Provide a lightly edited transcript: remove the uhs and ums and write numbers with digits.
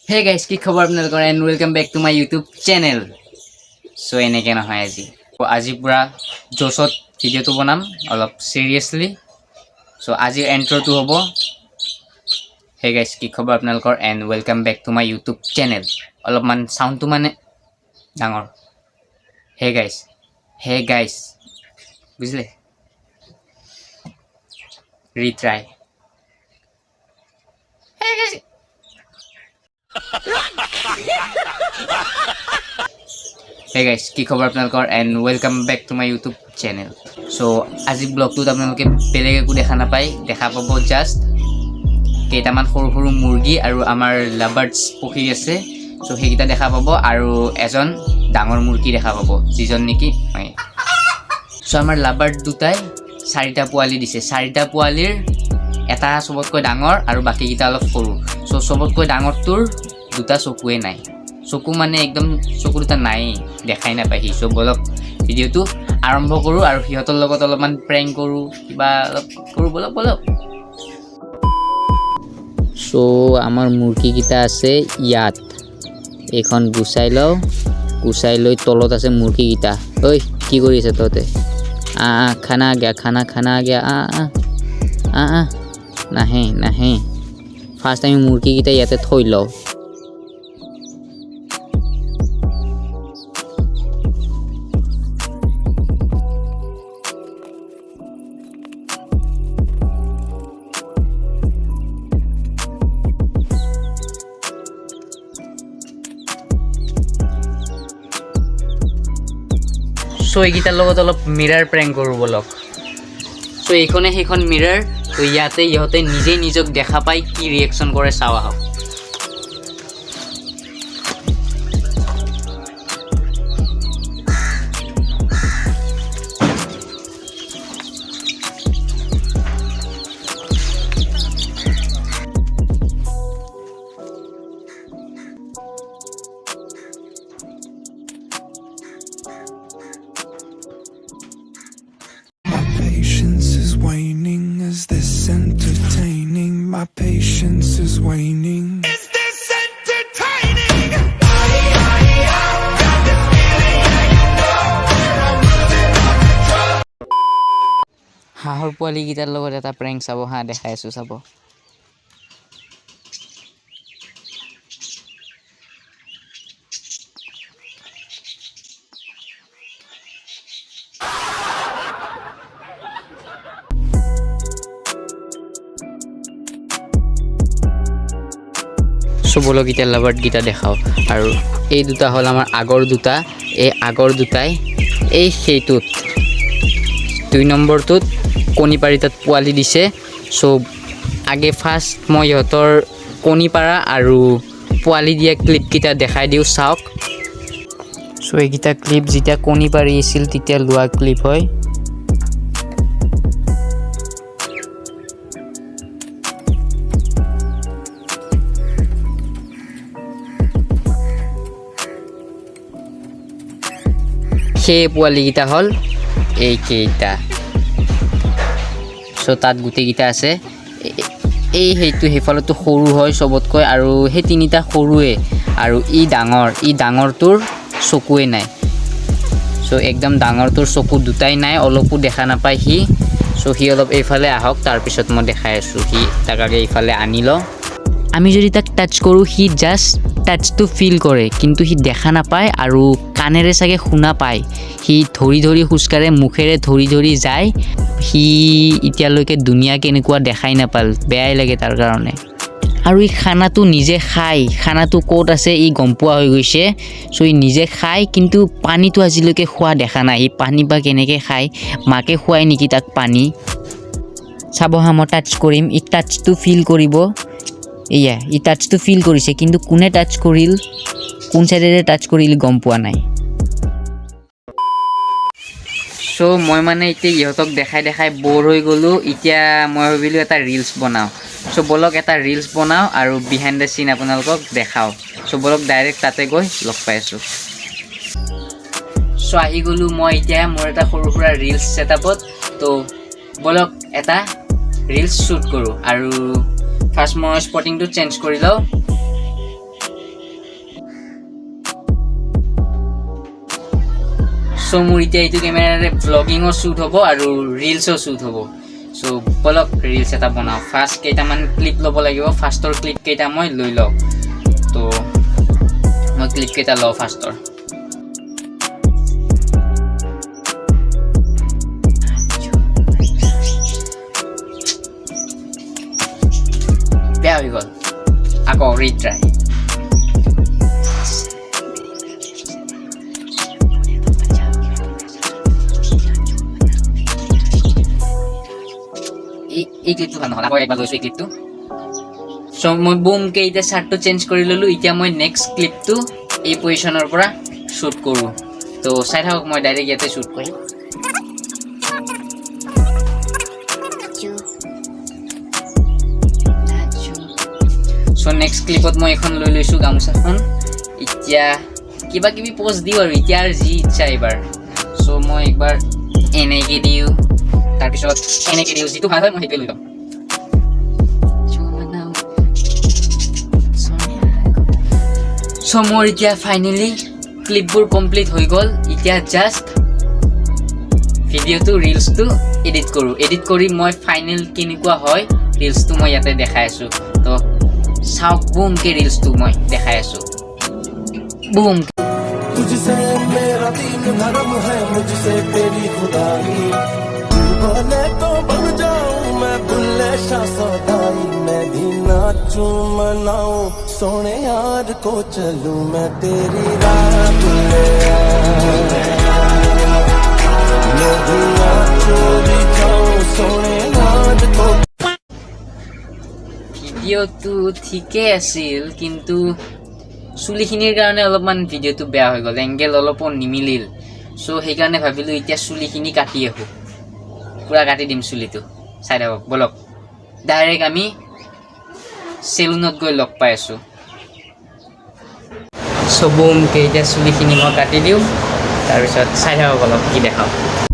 Hey guys, কি খবৰ আপোনালোকৰ and welcome back to my YouTube channel. So এনেকে নহয় আজি পুৰা জোছত ভিডিওটো বনাম অলপ seriously. So আজি ইন্ট্ৰোটো হ'ব. Hey guys, কি খবৰ আপোনালোকৰ and welcome back to my YouTube channel. অলপমান সাউন্ডটো মানে ডাঙৰ. Hey guys. বুঝলে? Retry. Hey guys. Hey guys, কি খবৰ আপোনালোকৰ and welcome back to my YouTube channel. So আজি ব্লগটোত আপোনালোকে বেলেগ একো দেখা নাপায়, দেখা পাব জাস্ট কেইটামান সৰু সৰু মুৰ্গী আৰু আমাৰ লাভাৰ্ডছ পখি আছে। So সেইকেইটা দেখা পাব আৰু এজন ডাঙৰ মুৰ্গী দেখা পাব যিজন নেকি হয়। So আমাৰ লাভাৰ্ড দুটাই 4টা পোৱালি দিছে। 4টা পোৱালিৰ এটা সবতকৈ ডাঙৰ আৰু বাকিকেইটা অলপ সৰু। So সবতকৈ ডাঙৰটোৰ দুটা চকুৱে নাই। চকু মানে একদম চকু দুটা নাই, দেখাই নাপায় সি। So বলক ভিডিওটো আৰম্ভ কৰোঁ আৰু সিহঁতৰ লগত অলপমান প্ৰেংক কৰোঁ, কিবা অলপ কৰোঁ, বলক। So আমাৰ মুৰ্গীকেইটা আছে ইয়াত। এইখন গুচাই লওঁ, গুচাই লৈ তলত আছে মুৰ্গীকেইটা। ঐ কি কৰি আছে তহঁতে? খানা আ গয়া নাহে। ফাৰ্ষ্ট আমি মুৰ্গীকেইটা ইয়াতে থৈ লওঁ। So এইকেইটাৰ লগত অলপ মিৰাৰ প্ৰেংক কৰোঁ বলক। So এইখনে সেইখন মিৰাৰ। তো ইয়াতে ইহঁতে নিজেই নিজক দেখা পাই কি ৰিয়েকশ্যন কৰে চাওঁ আহক। Is this entertaining? My patience is waning. Is this entertaining? Got this feeling and you know I'm losing all control. হাঁহৰ পোৱালিকেইটাৰ লগত এটা প্ৰেংক চাব হা, দেখাই আছোঁ চাব। বলক এতিয়া লাভাৰ্ডকেইটা দেখাওঁ। আৰু এই দুটা হ'ল আমাৰ আগৰ দুটা। এই আগৰ দুটাই এই সেইটোত 2 নম্বৰটোত কণী পাৰি তাত পোৱালি দিছে। চ' আগে ফাৰ্ষ্ট মই ইহঁতৰ কণী পাৰা আৰু পোৱালি দিয়া ক্লিপকেইটা দেখাই দিওঁ চাওক। চ' এইকেইটা ক্লিপ যেতিয়া কণী পাৰি আছিল তেতিয়া লোৱা ক্লিপ হয়। সেই পোৱালিকেইটা হ'ল এইকেইটা। চ' তাত গোটেইকেইটা আছে। সেইটো সেইফালতো সৰু হয় চবতকৈ, আৰু সেই তিনিটা সৰুৱে, আৰু ই ডাঙৰটোৰ চকুৱে নাই। চ' একদম ডাঙৰটোৰ চকু দুটাই নাই, অলপো দেখা নাপায় সি। চ' সি অলপ এইফালে আহক, তাৰপিছত মই দেখাই আছোঁ। সি তাক আগে এইফালে আনি লওঁ। আমি যদি তাক টাচ কৰোঁ সি জাষ্ট টাচটো ফিল কৰে, কিন্তু সি দেখা নাপায় আৰু কাণেৰে চাগে শুনা পায়। সি ধৰি খোজকাঢ়ে, মুখেৰে ধৰি যায়। সি এতিয়ালৈকে দুনিয়া কেনেকুৱা দেখাই নাপাল, বেয়াই লাগে তাৰ কাৰণে। আৰু ই খানাটো নিজে খায়, খানাটো ক'ত আছে ই গম পোৱা হৈ গৈছে। চ' ই নিজে খায়, কিন্তু পানীটো আজিলৈকে খোৱা দেখা নাই। সি পানী বা কেনেকৈ খায়, মাকে খুৱাই নেকি তাক পানী। চাব হা, মই টাচ কৰিম, ই টাচটো ফিল কৰিব। এয়া ই টাচটো ফিল কৰিছে, কিন্তু কোনে টাচ কৰিল, কোন চাইডেৰে টাচ কৰিল গম পোৱা নাই। চ' মই মানে এতিয়া ইহঁতক দেখাই ব'ৰ হৈ গ'লোঁ। এতিয়া মই ভাবিলোঁ এটা ৰিলছ বনাওঁ। চ' বলক এটা ৰিলছ বনাওঁ আৰু বিহাইণ্ড দ্য চিন আপোনালোকক দেখাওঁ। চ' বলক ডাইৰেক্ট তাতে গৈ লগ পাই আছোঁ। চ' আহি গ'লোঁ মই এতিয়া মোৰ এটা সৰু সুৰা ৰিলছ ছেটআপত। তো বলক এটা ৰিলছ শ্বুট কৰোঁ। আৰু ফাৰ্ষ্ট মই স্পটিংটো চেঞ্জ কৰি লওঁ। সো মোৰ এতিয়া এইটো কেমেৰাৰে ব্লগিঙো শ্বুট হ'ব আৰু ৰিলছো শ্বুট হ'ব সো বলক ৰিলছ এটা বনাওঁ ফাৰ্ষ্ট কেইটামান ক্লিপ ল'ব লাগিব ফাৰ্ষ্টৰ ক্লিপ কেইটা মই লৈ লওঁ তো মই ক্লিপ কেইটা লওঁ ফাৰ্ষ্টৰ বেয়া হৈ গ'ল আকৌ ৰিট্ৰাই এই ক্লিপটো ভাল নহ'ল আকৌ একবাৰ লৈছোঁ এই ক্লিপটো চ' মই বুমকৈ এতিয়া শ্বাৰ্টটো চেঞ্জ কৰি ল'লোঁ এতিয়া মই নেক্সট ক্লিপটো এই পজিশ্যনৰ পৰা শ্বুট কৰোঁ তো চাই থাকক মই ডাইৰেক্ট ইয়াতে শ্বুট কৰিম চ' নেক্সট ক্লিপত মই এখন লৈ লৈছোঁ গামোচাখন এতিয়া কিবা কিবি প'জ দিওঁ আৰু এতিয়া আৰু যি ইচ্ছা এইবাৰ চ' মই একবাৰ এনেকৈ দিওঁ তাৰপিছত এনেকৈ দিওঁ যিটো ভাল হয় মই সেইটোৱে লৈ লওঁ চ' মোৰ এতিয়া ফাইনেলি ক্লিপবোৰ কমপ্লিট হৈ গ'ল এতিয়া জাষ্ট ভিডিঅ'টো ৰিলছটো এডিট কৰোঁ এডিট কৰি মই ফাইনেল কেনেকুৱা হয় ৰিলছটো মই ইয়াতে দেখাই আছোঁ তো চাওক বুমকৈ ৰিলছটো মই দেখাই আছোঁ বুম तुझसे मेरा दीन धर्म है मुझसे तेरी खुदाई बोले तो बन जाऊं मैं बुल्ले शाह सौदाई मैं भी नाचूं मनाऊं सोने यार को चलूं मैं तेरी राह बुल्ले मैं भी नाचूं भी जाऊं सोने यार को ভিডিঅ'টো ঠিকেই আছিল কিন্তু চুলিখিনিৰ কাৰণে অলপমান ভিডিঅ'টো বেয়া হৈ গ'ল এংগেল অলপো নিমিলিল চ' সেইকাৰণে ভাবিলোঁ এতিয়া চুলিখিনি কাটি আহোঁ পূৰা কাটি দিম চুলিটো চাই থাকক বলক ডাইৰেক্ট আমি চেলুনত গৈ লগ পাই আছোঁ চ' বুমকৈ এতিয়া চুলিখিনি মই কাটি দিওঁ তাৰপিছত চাই থাকক অলপ কি দেখাওঁ